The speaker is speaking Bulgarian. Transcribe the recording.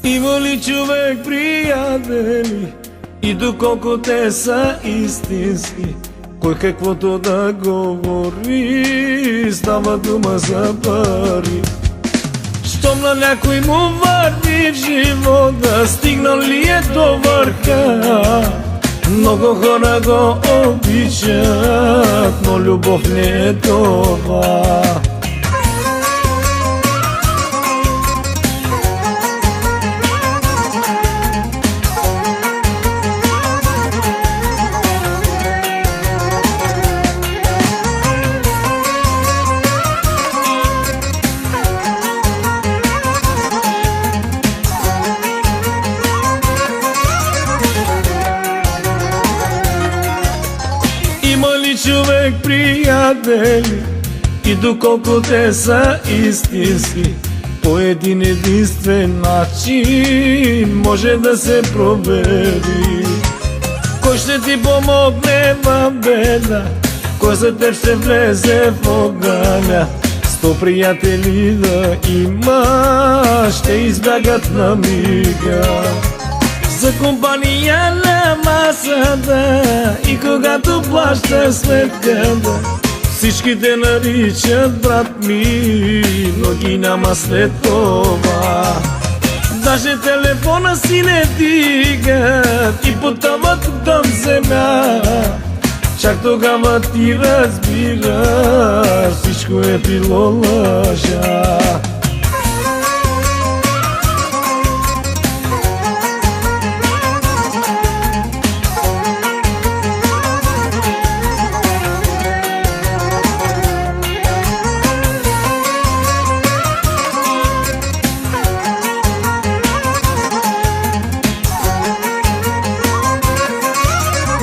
Има ли човек приятели и доколко те са истински, кой каквото да говори, става дума за пари. Щом на някой му върви в живота, стигнал ли е до върха? Много хора го обичат, но любов не е това. Има ли човек приятели и доколко те са истински, по един единствен начин може да се провери. Кой ще ти помогне в беда, кой за теб ще влезе в огъня? 100 приятели да има, ще избягат на мига. За компания на масата и когато плаща сметката, всички те наричат брат ми, но ги няма след това. Даже телефона си не дигат и потъват към земя. Чак тогава ти разбираш, всичко е било лъжа.